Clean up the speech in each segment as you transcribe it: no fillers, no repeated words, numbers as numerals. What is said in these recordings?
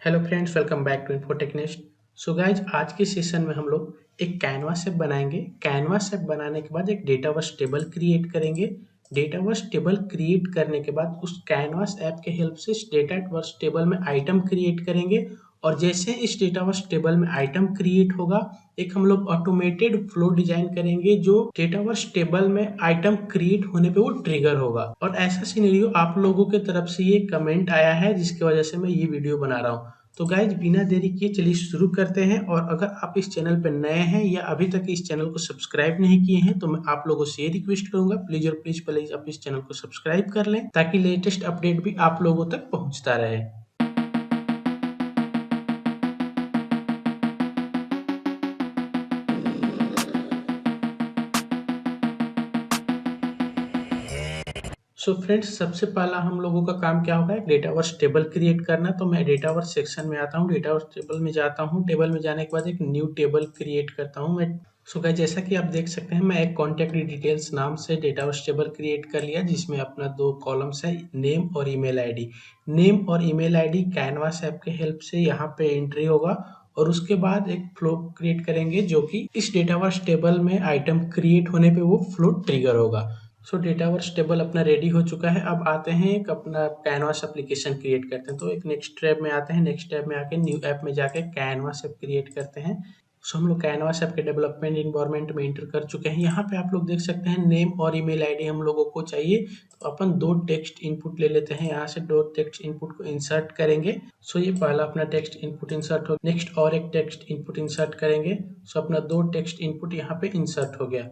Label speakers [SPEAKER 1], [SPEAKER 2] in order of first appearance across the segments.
[SPEAKER 1] Hello friends, welcome back to Infotechnist. So guys, आज के session में हम लोग एक कैनवास ऐप बनाएंगे। कैनवास ऐप बनाने के बाद एक डेटावर्स टेबल क्रिएट करेंगे। डेटावर्स टेबल क्रिएट करने के बाद उस कैनवास ऐप के हेल्प से इस डेटावर्स टेबल में आइटम क्रिएट करेंगे। और जैसे इस डेटावर्स टेबल में आइटम क्रिएट होगा, एक हम लोग ऑटोमेटेड फ्लो डिजाइन करेंगे जो डेटावर्स टेबल में आइटम क्रिएट होने पे वो ट्रिगर होगा। और ऐसा सिनेरियो आप लोगों के तरफ से ये कमेंट आया है जिसकी वजह से मैं ये वीडियो बना रहा हूँ। तो गाइज, बिना देरी किए चलिए शुरू करते हैं। और अगर आप इस चैनल पर नए हैं या अभी तक इस चैनल को सब्सक्राइब नहीं किए हैं तो मैं आप लोगों से ये रिक्वेस्ट करूंगा, प्लीज और प्लीज आप इस चैनल को सब्सक्राइब कर लें ताकि लेटेस्ट अपडेट भी आप लोगों तक पहुंचता रहे। सो फ्रेंड्स, सबसे पहला हम लोगों का काम क्या होगा, एक डेटावर्स टेबल क्रिएट करना। तो मैं डेटावर्स सेक्शन में आता हूँ, डेटावर्स टेबल में जाता हूँ। टेबल में जाने के बाद एक न्यू टेबल क्रिएट करता हूँ मैं। सो गाइस, जैसा कि आप देख सकते हैं, मैं एक कॉन्टैक्ट डिटेल्स नाम से डेटावर्स टेबल क्रिएट कर लिया जिसमें अपना दो कॉलम्स है, नेम और ईमेल आईडी। नेम और ईमेल आईडी कैनवास ऐप के हेल्प से यहाँ पे एंट्री होगा। और उसके बाद एक फ्लो क्रिएट करेंगे जो कि इस डेटावर्स टेबल में आइटम क्रिएट होने पे वो फ्लो ट्रिगर होगा। सो डेटावर्स टेबल अपना रेडी हो चुका है। अब आते हैं एक अपना कैनवास एप्लीकेशन क्रिएट करते हैं। तो एक नेक्स्ट टैब में आते हैं, नेक्स्ट टैब में आके न्यू ऐप में जाके कैनवास ऐप क्रिएट करते हैं। सो हम लोग कैनवास ऐप के डेवलपमेंट इन्वायरमेंट में एंटर कर चुके हैं। यहाँ पे आप लोग देख सकते हैं नेम और ईमेल आईडी हम लोगों को चाहिए। तो अपन दो टेक्स्ट इनपुट ले लेते हैं, यहाँ से दो टेक्स्ट इनपुट को इंसर्ट करेंगे। सो ये पहला अपना टेक्स्ट इनपुट इंसर्ट हो, नेक्स्ट और एक टेक्स्ट इनपुट इंसर्ट करेंगे। सो अपना दो टेक्स्ट इनपुट यहाँ पे इंसर्ट हो गया।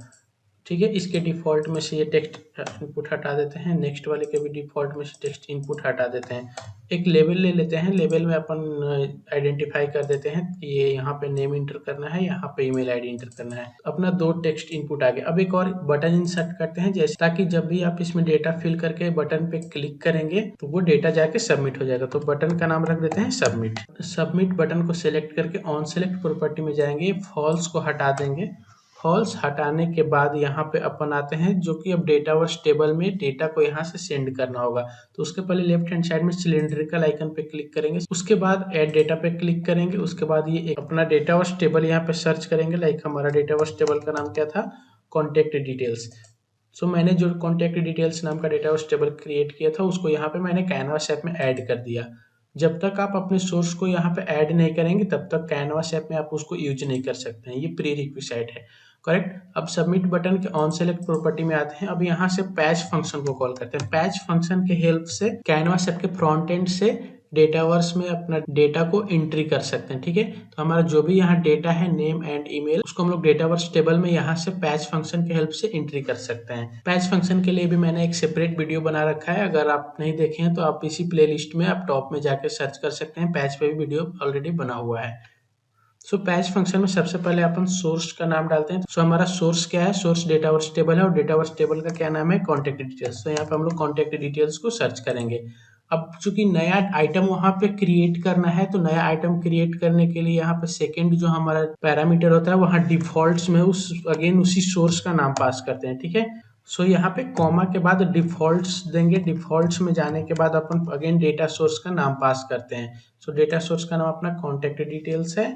[SPEAKER 1] ठीक है, इसके डिफॉल्ट में से ये टेक्स्ट इनपुट हटा देते हैं, नेक्स्ट वाले के भी डिफॉल्ट में से टेक्स्ट इनपुट हटा देते हैं। एक लेबल ले लेते हैं, लेबल में अपन आइडेंटिफाई कर देते हैं कि ये यहाँ पे नेम इंटर करना है, यहाँ पे ईमेल आईडी इंटर करना है। अपना दो टेक्स्ट इनपुट आ गया। अब एक और बटन इंसर्ट करते हैं जैसे, ताकि जब भी आप इसमें डेटा फिल करके बटन पे क्लिक करेंगे तो वो डेटा जाके सबमिट हो जाएगा। तो बटन का नाम रख देते हैं सबमिट। सबमिट बटन को सिलेक्ट करके ऑन सेलेक्ट प्रॉपर्टी में जाएंगे, फॉल्स को हटा देंगे। फॉल्स हटाने के बाद यहाँ पे अपन आते हैं जो कि अब डेटावर्स टेबल में डेटा को यहाँ से सेंड करना होगा। तो उसके पहले लेफ्ट हैंड साइड में सिलेंड्रिकल आइकन पे क्लिक करेंगे, उसके बाद ऐड डेटा पे क्लिक करेंगे। उसके बाद ये अपना डेटावर्स टेबल यहाँ पे सर्च करेंगे। लाइक हमारा डेटावर्स टेबल का नाम क्या था, कॉन्टेक्ट डिटेल्स। सो मैंने जो कॉन्टेक्ट डिटेल्स नाम का डेटावर्स टेबल क्रिएट किया था उसको यहाँ पे मैंने कैनवास ऐप में ऐड कर दिया। जब तक आप अपने सोर्स को यहाँ पे ऐड नहीं करेंगे तब तक कैनवास ऐप में आप उसको यूज नहीं कर सकते हैं, ये प्री रिक्विसाइट है। करेक्ट। अब सबमिट बटन के ऑन सेलेक्ट प्रॉपर्टी में आते हैं। अब यहाँ से पैच फंक्शन को कॉल करते हैं। पैच फंक्शन के हेल्प से कैनवास ऐप के फ्रंट एंड से डेटावर्स में अपना डेटा को एंट्री कर सकते हैं। ठीक है, तो हमारा जो भी यहाँ डेटा है, नेम एंड ईमेल, उसको हम लोग डेटावर्स टेबल में यहाँ से पैच फंक्शन के हेल्प से एंट्री कर सकते हैं। पैच फंक्शन के लिए भी मैंने एक सेपरेट वीडियो बना रखा है, अगर आप नहीं देखे हैं तो आप इसी प्लेलिस्ट में आप टॉप में जाकर सर्च कर सकते हैं। पैच पे भी वीडियो ऑलरेडी बना हुआ है। सो पैच फंक्शन में सबसे पहले अपन सोर्स का नाम डालते हैं। सो हमारा सोर्स क्या है, सोर्स डेटावर्स टेबल है और डेटावर्स टेबल का क्या नाम है, कॉन्टेक्ट डिटेल्स। तो यहाँ पे हम लोग कॉन्टेक्ट डिटेल्स को सर्च करेंगे। अब चूंकि नया आइटम वहां पे क्रिएट करना है तो नया आइटम क्रिएट करने के लिए यहाँ पे सेकेंड जो हमारा पैरामीटर होता है वहाँ डिफॉल्ट्स में उसी सोर्स का नाम पास करते हैं। ठीक है, सो यहाँ पे कॉमा के बाद डिफॉल्ट्स देंगे। डिफॉल्ट्स में जाने के बाद अपन अगेन डेटा सोर्स का नाम पास करते हैं। सो डेटा सोर्स का नाम अपना कॉन्टेक्ट डिटेल्स है।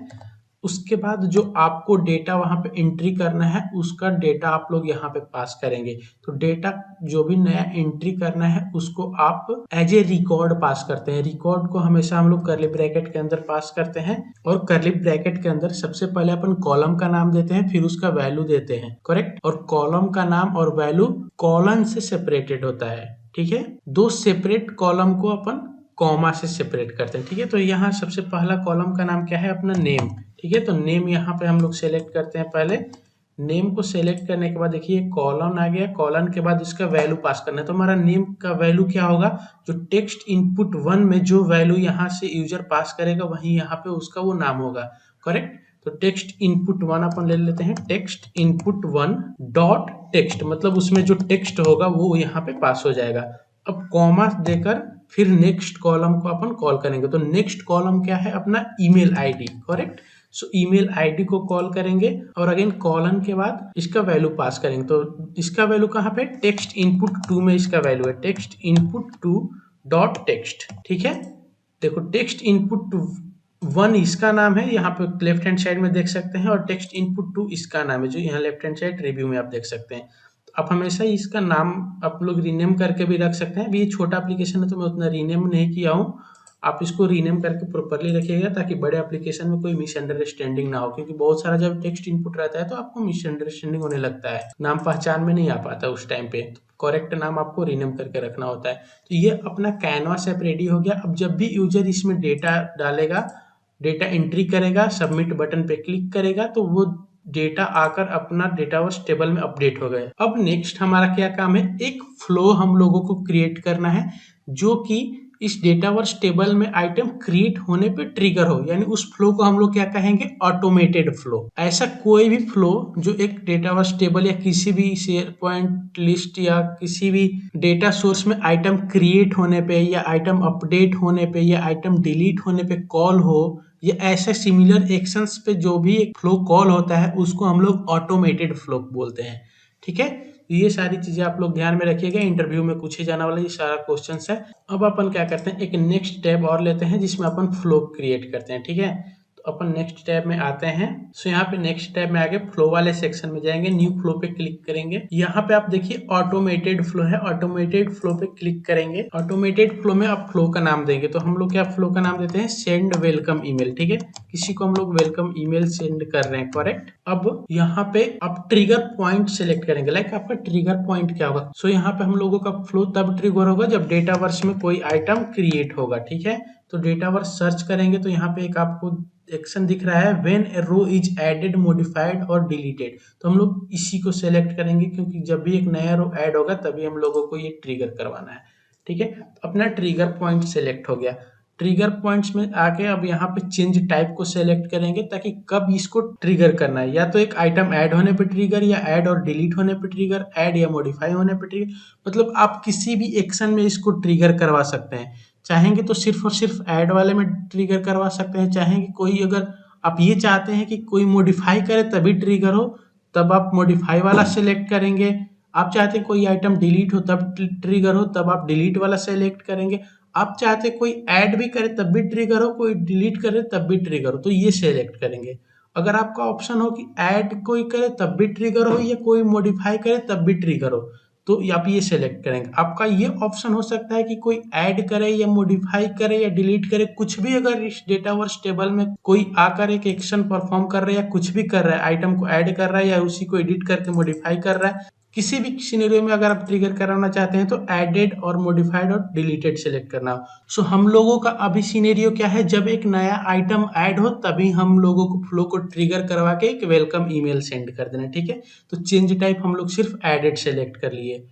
[SPEAKER 1] उसके बाद जो आपको डेटा वहां पे एंट्री करना है उसका डेटा आप लोग यहाँ पे पास करेंगे। तो डेटा जो भी नया एंट्री करना है उसको आप एज ए रिकॉर्ड पास करते हैं। रिकॉर्ड को हमेशा हम लोग कर्ली ब्रैकेट के अंदर पास करते हैं और कर्ली ब्रैकेट के अंदर सबसे पहले अपन कॉलम का नाम देते हैं, फिर उसका वैल्यू देते हैं। करेक्ट। और कॉलम का नाम और वैल्यू कॉलन से सेपरेटेड होता है। ठीक है, दो सेपरेट कॉलम को अपन कॉमा से सेपरेट करते हैं। ठीक है, तो यहाँ सबसे पहला कॉलम का नाम क्या है, अपना नेम। ठीक है, तो नेम यहाँ पे हम लोग सेलेक्ट करते हैं। पहले नेम को सेलेक्ट करने के बाद देखिए कॉलन आ गया, कॉलन के बाद इसका वैल्यू पास करना है। तो हमारा नेम का वैल्यू क्या होगा, जो टेक्स्ट इनपुट 1 में जो वैल्यू यहाँ से यूजर पास करेगा वही यहाँ पे उसका वो नाम होगा। करेक्ट। तो टेक्स्ट इनपुट 1 अपन ले लेते हैं, टेक्स्ट इनपुट 1 डॉट टेक्स्ट, मतलब उसमें जो टेक्स्ट होगा वो यहाँ पे पास हो जाएगा। अब कॉमा देकर फिर नेक्स्ट कॉलम को अपन कॉल करेंगे। तो नेक्स्ट कॉलम क्या है, अपना ईमेल आईडी। करेक्ट। सो ईमेल आईडी को कॉल करेंगे और अगेन कॉलन के बाद इसका वैल्यू पास करेंगे। तो इसका वैल्यू कहाँ पे, टेक्स्ट इनपुट 2 में इसका वैल्यू है, टेक्स्ट इनपुट 2 डॉट टेक्स्ट। ठीक है, देखो टेक्स्ट इनपुट 1 इसका नाम है, यहाँ पे लेफ्ट हैंड साइड में देख सकते हैं, और टेक्स्ट इनपुट 2 इसका नाम है, जो यहाँ लेफ्ट हैंड साइड रिव्यू में आप देख सकते हैं। तो आप हमेशा ही इसका नाम आप लोग रीनेम करके भी रख सकते हैं। अभी ये छोटा एप्लीकेशन है तो मैं उतना रीनेम नहीं किया हूँ, आप इसको रीनेम करके प्रॉपरली रखिएगा ताकि बड़े एप्लीकेशन में कोई मिसअंडरस्टैंडिंग ना हो, क्योंकि बहुत सारा जब टेक्स्ट इनपुट रहता है तो आपको मिसअंडरस्टैंडिंग होने लगता है, नाम पहचान में नहीं आ पाता उस टाइम पे। करेक्ट नाम आपको रीनेम करके रखना होता है। तो ये अपना कैनवास ऐप रेडी हो गया। अब जब भी यूजर इसमें डेटा डालेगा, डेटा एंट्री करेगा, सबमिट बटन पे क्लिक करेगा, तो वो डेटा आकर अपना डेटाबेस टेबल में अपडेट हो गए। अब नेक्स्ट हमारा क्या काम है, एक फ्लो हम लोगों को क्रिएट करना है जो कि इस डेटावर्स टेबल में आइटम क्रिएट होने पे ट्रिगर हो, यानी उस फ्लो को हम लोग क्या कहेंगे, ऑटोमेटेड फ्लो। ऐसा कोई भी फ्लो जो एक डेटावर्स टेबल या किसी भी शेयर पॉइंट लिस्ट या किसी भी डेटा सोर्स में आइटम क्रिएट होने पे या आइटम अपडेट होने पे या आइटम डिलीट होने पे कॉल हो, या ऐसे सिमिलर एक्शंस पे जो भी एक फ्लो कॉल होता है उसको हम लोग ऑटोमेटेड फ्लो बोलते हैं। ठीक है, ये सारी चीजें आप लोग ध्यान में रखिएगा, इंटरव्यू में पूछे जाने वाला ये सारा क्वेश्चंस है। अब अपन क्या करते हैं, एक नेक्स्ट टैब और लेते हैं जिसमें अपन फ्लो क्रिएट करते हैं। ठीक है, तो अपन नेक्स्ट टैब में आते हैं। सो यहाँ पे नेक्स्ट टैब में आगे फ्लो वाले सेक्शन में जाएंगे, न्यू फ्लो पे क्लिक करेंगे। यहाँ पे आप देखिए ऑटोमेटेड फ्लो है, ऑटोमेटेड फ्लो पे क्लिक करेंगे। ऑटोमेटेड फ्लो में आप फ्लो का नाम देंगे, तो हम लोग क्या फ्लो का नाम देते हैं, सेंड वेलकम ईमेल। ठीक है, किसी को हम लोग वेलकम ईमेल सेंड कर रहे हैं, करेक्ट। अब यहाँ पे आप ट्रिगर पॉइंट सेलेक्ट करेंगे, लाइक आपका ट्रिगर पॉइंट क्या होगा। सो यहाँ पे हम लोगों का फ्लो तब ट्रिगर होगा जब डेटावर्स में कोई आइटम क्रिएट होगा। ठीक है, तो डेटावर्स सर्च करेंगे तो यहाँ पे एक आपको एक्शन दिख रहा है, when a row is added, modified और डिलीटेड। तो हम लोग इसी को सेलेक्ट करेंगे क्योंकि जब भी एक नया रो ऐड होगा तभी हम लोगों को ये ट्रिगर करवाना है। ठीक है, तो अपना ट्रिगर पॉइंट सेलेक्ट हो गया। ट्रिगर पॉइंट्स में आके अब यहाँ पे चेंज टाइप को सेलेक्ट करेंगे ताकि कब इसको ट्रिगर करना है, या तो एक आइटम ऐड होने पे ट्रिगर, या ऐड और डिलीट होने पे ट्रिगर, ऐड या मॉडिफाई होने पे ट्रिगर। मतलब आप किसी भी एक्शन में इसको ट्रिगर करवा सकते हैं। चाहेंगे तो सिर्फ और सिर्फ ऐड वाले में ट्रिगर करवा सकते हैं, चाहेंगे कोई अगर आप ये चाहते हैं कि कोई मॉडिफाई करे तभी ट्रिगर हो, तब आप मॉडिफाई वाला सेलेक्ट करेंगे। आप चाहते हैं कोई आइटम डिलीट हो तब ट्रिगर हो, तब आप डिलीट वाला सेलेक्ट करेंगे। आप चाहते कोई ऐड भी करे तब भी ट्रिगर हो, कोई डिलीट करे तब भी ट्रिगर हो, तो ये सेलेक्ट करेंगे। अगर आपका ऑप्शन हो कि ऐड कोई करे तब भी ट्रिगर हो या कोई मॉडिफाई करे तब भी ट्रिगर हो, तो आप ये सेलेक्ट करेंगे। आपका ये ऑप्शन हो सकता है कि कोई ऐड करे या मॉडिफाई करे या डिलीट करे, कुछ भी अगर इस डेटावर्स टेबल में कोई आकर एक एक्शन परफॉर्म कर रहा है या कुछ भी कर रहा है, आइटम को ऐड कर रहा है या उसी को एडिट करके मॉडिफाई कर रहा है, किसी भी सिनेरियो में अगर आप ट्रिगर कराना चाहते हैं तो एडेड और मॉडिफाइड और डिलीटेड सेलेक्ट करना हो। सो हम लोगों का अभी सिनेरियो क्या है, जब एक नया आइटम ऐड हो तभी हम लोगों को फ्लो को ट्रिगर करवा के एक वेलकम ईमेल सेंड कर देना। ठीक है, तो चेंज टाइप हम लोग सिर्फ एडेड सेलेक्ट कर लिए।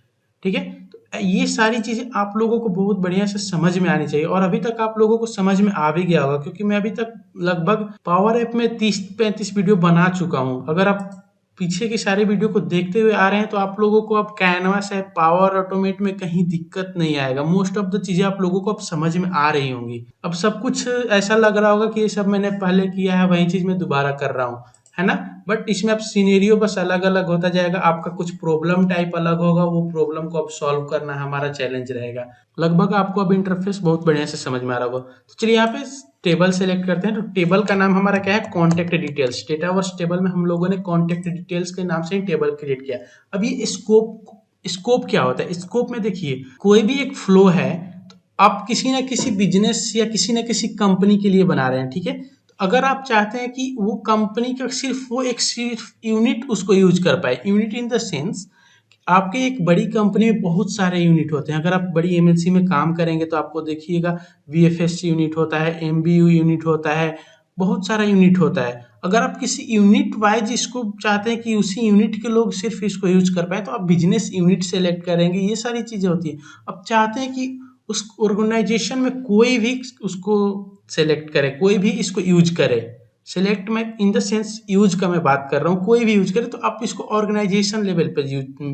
[SPEAKER 1] ठीक है, तो ये सारी चीजें आप लोगों को बहुत बढ़िया से समझ में आनी चाहिए, और अभी तक आप लोगों को समझ में आ भी गया होगा क्योंकि मैं अभी तक लगभग पावर ऐप में 30-35 वीडियो बना चुका हूं। अगर आप पीछे की सारी वीडियो को देखते हुए आ रहे हैं तो आप लोगों को अब कैनवास है, पावर ऑटोमेट में कहीं दिक्कत नहीं आएगा। मोस्ट ऑफ द चीजें आप लोगों को अब समझ में आ रही होंगी। अब सब कुछ ऐसा लग रहा होगा कि ये सब मैंने पहले किया है, वही चीज मैं दोबारा कर रहा हूँ, है ना। बट इसमें अब सिनेरियो बस अलग अलग होता जाएगा, आपका कुछ प्रॉब्लम टाइप अलग होगा, वो प्रॉब्लम को अब सॉल्व करना हमारा चैलेंज रहेगा। लगभग आपको अब इंटरफेस बहुत बढ़िया से समझ में आ रहा होगा। तो चलिए यहाँ पे टेबल सेलेक्ट करते हैं। तो टेबल का नाम हमारा क्या है, कॉन्टेक्ट डिटेल्स। डेटावर्स टेबल में हम लोगों ने कॉन्टेक्ट डिटेल्स के नाम से ही टेबल क्रिएट किया। अब ये स्कोप क्या होता है, स्कोप में देखिए कोई भी एक फ्लो है तो आप किसी ना किसी बिजनेस या किसी ना किसी कंपनी के लिए बना रहे हैं। ठीक है, अगर आप चाहते हैं कि वो कंपनी का सिर्फ वो एक सिर्फ यूनिट उसको यूज कर पाए, यूनिट इन द सेंस आपके एक बड़ी कंपनी में बहुत सारे यूनिट होते हैं। अगर आप बड़ी एमएनसी में काम करेंगे तो आपको देखिएगा वीएफएस यूनिट होता है, एमबीयू यूनिट होता है, बहुत सारा यूनिट होता है। अगर आप किसी यूनिट वाइज इसको चाहते हैं कि उसी यूनिट के लोग सिर्फ इसको यूज कर पाए तो आप बिजनेस यूनिट सेलेक्ट करेंगे, ये सारी चीजें होती है। अब चाहते हैं कि उस ऑर्गेनाइजेशन में कोई भी उसको सेलेक्ट करे, कोई भी इसको यूज करे। सेलेक्ट में इन द सेंस यूज का मैं बात कर रहा हूँ, कोई भी यूज करे तो आप इसको ऑर्गेनाइजेशन लेवल पे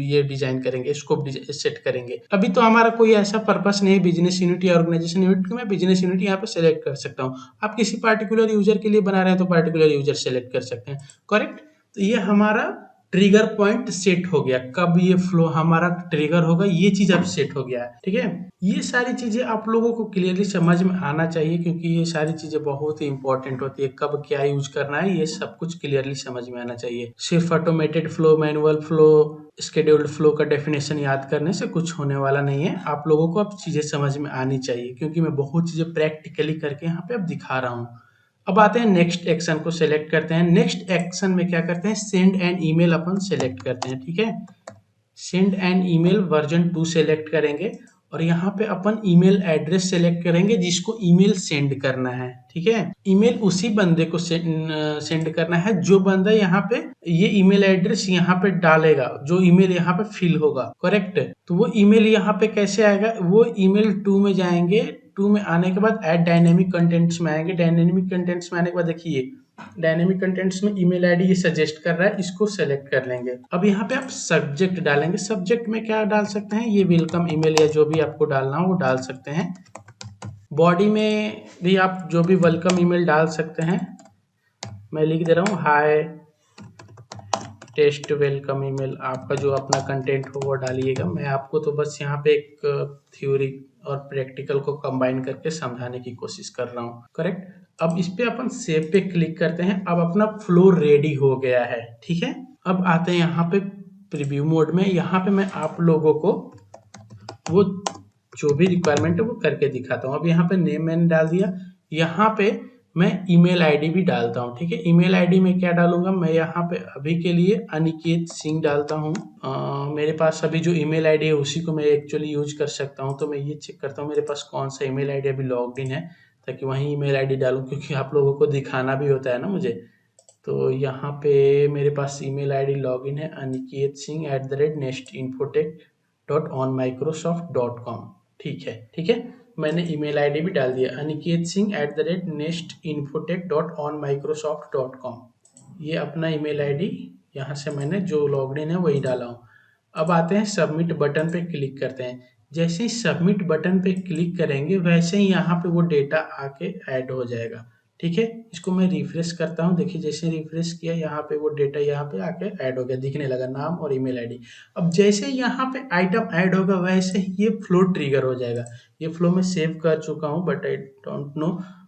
[SPEAKER 1] ये डिजाइन करेंगे, स्कोप सेट करेंगे। अभी तो हमारा कोई ऐसा पर्पस नहीं है बिजनेस यूनिट या ऑर्गेनाइजेशन यूनिट कि मैं बिजनेस यूनिट यहाँ पे सेलेक्ट कर सकता हूँ। आप किसी पार्टिकुलर यूजर के लिए बना रहे हैं तो पार्टिकुलर यूजर सेलेक्ट कर सकते हैं, करेक्ट। तो ये हमारा ट्रिगर पॉइंट सेट हो गया, कब ये फ्लो हमारा ट्रिगर होगा, ये चीज अब सेट हो गया है। ठीक है, ये सारी चीजें आप लोगों को क्लियरली समझ में आना चाहिए, क्योंकि ये सारी चीजें बहुत ही इंपॉर्टेंट होती है। कब क्या यूज करना है, ये सब कुछ क्लियरली समझ में आना चाहिए। सिर्फ automated flow, manual flow, scheduled flow का डेफिनेशन याद करने से कुछ होने वाला नहीं है। आप लोगों को अब चीजें समझ में आनी चाहिए, क्योंकि मैं बहुत चीजें प्रैक्टिकली करके यहाँ पे अब दिखा रहा हूँ। अब आते हैं नेक्स्ट एक्शन को सिलेक्ट करते हैं। नेक्स्ट एक्शन में क्या करते हैं, send an email upon select करते हैं। ठीक है, send an email version 2 select करेंगे और यहाँ पे अपन ईमेल एड्रेस सेलेक्ट करेंगे जिसको ईमेल सेंड करना है। ठीक है, ईमेल उसी बंदे को सेंड करना है जो बंदा यहाँ पे ये ईमेल एड्रेस यहाँ पे डालेगा, जो ईमेल यहाँ पे फिल होगा। करेक्ट, तो वो ईमेल यहाँ पे कैसे आएगा, वो ईमेल 2 में जाएंगे। 2 में आने के बाद ऐड डायनेमिक कंटेंट्स में आएंगे। डायनेमिक कंटेंट्स में आने के बाद देखिए, डायनेमिक कंटेंट्स में ईमेल आईडी ये सजेस्ट कर रहा है, इसको सेलेक्ट कर लेंगे। अब यहाँ पे आप सब्जेक्ट डालेंगे। सब्जेक्ट में क्या डाल सकते हैं, ये वेलकम ईमेल या जो भी आपको डालना हो वो डाल सकते हैं। बॉडी में भी आप जो भी वेलकम ईमेल डाल सकते हैं। मैं लिख दे रहा हूँ हाय टेस्ट वेलकम ईमेल। आपका जो अपना कंटेंट हो वो डालिएगा। मैं आपको तो बस यहाँ पे एक थ्योरी और प्रैक्टिकल को कंबाइन करके समझाने की कोशिश कर रहा हूँ। करेक्ट, अब इस पे अपन सेव पे क्लिक करते हैं। अब अपना फ्लो रेडी हो गया है। ठीक है, अब आते हैं यहाँ पे प्रीव्यू मोड में। यहाँ पे मैं आप लोगों को वो जो भी रिक्वायरमेंट है वो करके दिखाता हूँ। अब यहाँ पे नेम मैंने डाल दिया, यहाँ पे मैं ईमेल आईडी भी डालता हूँ। ठीक है, ईमेल आईडी में क्या डालूंगा, मैं यहाँ पे अभी के लिए अनिकेत सिंह डालता हूँ। मेरे पास अभी जो ईमेल आईडी है उसी को मैं एक्चुअली यूज कर सकता हूँ। तो मैं ये चेक करता हूँ मेरे पास कौन सा ईमेल आईडी अभी लॉग्ड इन है, ताकि वही ईमेल आईडी डालूं, क्योंकि आप लोगों को दिखाना भी होता है ना मुझे। तो यहाँ पे मेरे पास ईमेल आईडी लॉगिन है aniketsingh@nestinfotech.onmicrosoft.com। ठीक है, ठीक है, मैंने ईमेल आईडी भी डाल दिया aniketsingh@nestinfotech.onmicrosoft.com। ये अपना ईमेल आईडी यहाँ से मैंने जो लॉग्ड इन है वही डाला हूँ। अब आते हैं सबमिट बटन पे क्लिक करते हैं। जैसे ही सबमिट बटन पे क्लिक करेंगे वैसे ही यहाँ पे वो डेटा आके ऐड हो जाएगा। ठीक है, इसको मैं रिफ्रेश करता हूँ। देखिए, जैसे रिफ्रेश किया यहाँ पे वो डेटा यहाँ पे आके ऐड हो गया, दिखने लगा नाम और ईमेल आईडी। अब जैसे यहाँ पे आइटम ऐड होगा वैसे ही ये फ्लो ट्रिगर हो जाएगा। ये फ्लो मैं सेव कर चुका हूँ, but I don't know,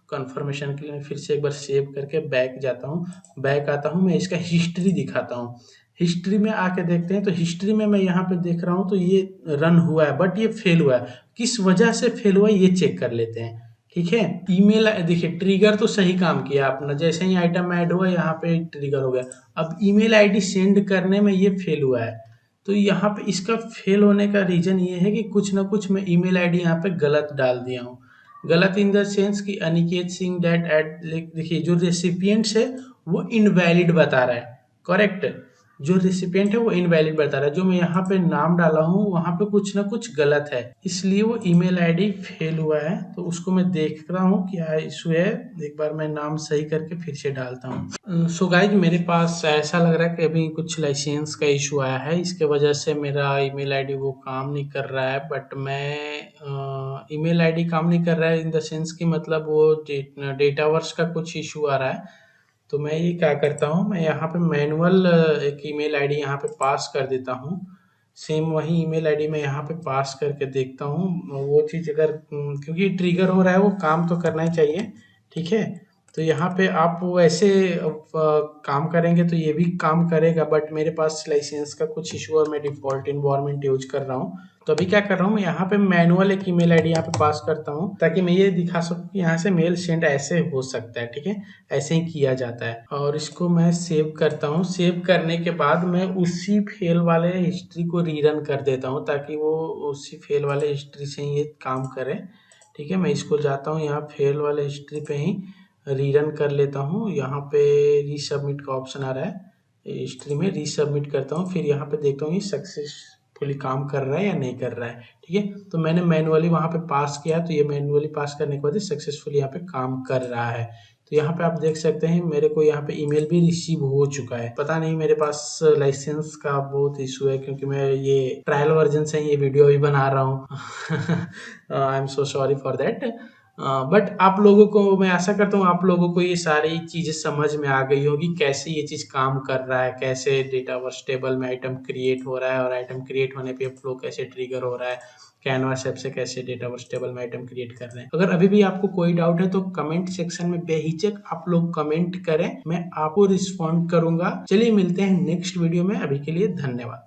[SPEAKER 1] confirmation के लिए फिर से एक बार सेव करके बैक जाता हूँ। बैक आता हूँ, मैं इसका हिस्ट्री दिखाता हूँ। हिस्ट्री में आके देखते हैं, तो हिस्ट्री में मैं यहाँ पे देख रहा हूँ तो ये रन हुआ है, बट ये फेल हुआ है। किस वजह से फेल हुआ है ये चेक कर लेते हैं। ठीक है, ईमेल देखिए, ट्रिगर तो सही काम किया अपना, जैसे ही आइटम ऐड हुआ यहाँ पे ट्रिगर हो गया। अब ईमेल आईडी सेंड करने में ये फेल हुआ है, तो यहाँ पे इसका फेल होने का रीजन ये है कि कुछ ना कुछ मैं ईमेल आईडी यहाँ पे गलत डाल दिया हूँ। गलत इन द सेंस कि अनिकेत सिंह डैट एट, देखिए जो रेसिपिएंट्स है वो इनवैलिड बता रहा है। करेक्ट, जो रेसिपिएंट है वो इनवैलिड बता रहा है। जो मैं यहाँ पे नाम डाला हूँ वहाँ पे कुछ ना कुछ गलत है, इसलिए वो ईमेल आईडी फेल हुआ है। तो उसको मैं देख रहा हूँ क्या इशू है, एक बार मैं नाम सही करके फिर से डालता हूँ। सो गाइज, मेरे पास ऐसा लग रहा है कि अभी कुछ लाइसेंस का इशू आया है, इसके वजह से मेरा ईमेल आईडी वो काम नहीं कर रहा है। बट मैं ईमेल आईडी काम नहीं कर रहा है इन द सेंस कि मतलब वो डेटावर्स का कुछ इशू आ रहा है। तो मैं ये क्या करता हूँ, मैं यहाँ पे मैनुअल एक ईमेल आईडी यहाँ पे पास कर देता हूँ। सेम वही ईमेल आईडी मैं यहाँ पे पास करके देखता हूँ वो चीज़ अगर, क्योंकि ट्रिगर हो रहा है वो काम तो करना ही चाहिए। ठीक है, तो यहाँ पे आप वैसे काम करेंगे तो ये भी काम करेगा, बट मेरे पास लाइसेंस का कुछ इशू और मैं डिफॉल्ट इन्वायरमेंट यूज कर रहा हूँ। तो अभी क्या कर रहा हूँ, मैं यहाँ पे मैनुअल एक ईमेल आईडी यहाँ पे पास करता हूँ, ताकि मैं ये दिखा सकूँ कि यहाँ से मेल सेंड ऐसे हो सकता है। ठीक है, ऐसे ही किया जाता है। और इसको मैं सेव करता हूँ। सेव करने के बाद मैं उसी फेल वाले हिस्ट्री को रीरन कर देता हूँ, ताकि वो उसी फेल वाले हिस्ट्री से ही ये काम करे। ठीक है, मैं इसको जाता हूँ यहाँ फेल वाले हिस्ट्री पे ही रीरन कर लेता हूँ। यहाँ पे रीसबमिट का ऑप्शन आ रहा है, हिस्ट्री में रीसबमिट करता हूँ। फिर यहाँ पे देखता हूँ ये सक्सेसफुली काम कर रहा है या नहीं कर रहा है। ठीक है, तो मैंने मैनुअली वहाँ पे पास किया, तो ये मैनुअली पास करने के बाद सक्सेसफुली यहाँ पे काम कर रहा है। तो यहाँ पे आप देख सकते हैं मेरे को यहाँ पे ईमेल भी रिसीव हो चुका है। पता नहीं, मेरे पास लाइसेंस का बहुत इशू है, क्योंकि मैं ये ट्रायल वर्जन से ये वीडियो भी बना रहा हूँ। I am so sorry for that. But आप लोगों को मैं आशा करता हूँ आप लोगों को ये सारी चीज़ें समझ में आ गई होगी, कैसे ये चीज़ काम कर रहा है, कैसे डेटावर्स टेबल में आइटम क्रिएट हो रहा है और आइटम क्रिएट होने पे फ्लो कैसे ट्रिगर हो रहा है, कैनवास ऐप से कैसे डेटावर्स टेबल में आइटम क्रिएट कर रहे हैं। अगर अभी भी आपको कोई डाउट है तो कमेंट सेक्शन में बेहिचक आप लोग कमेंट करें, मैं आपको रिस्पॉन्ड करूंगा। चलिए मिलते हैं नेक्स्ट वीडियो में, अभी के लिए धन्यवाद।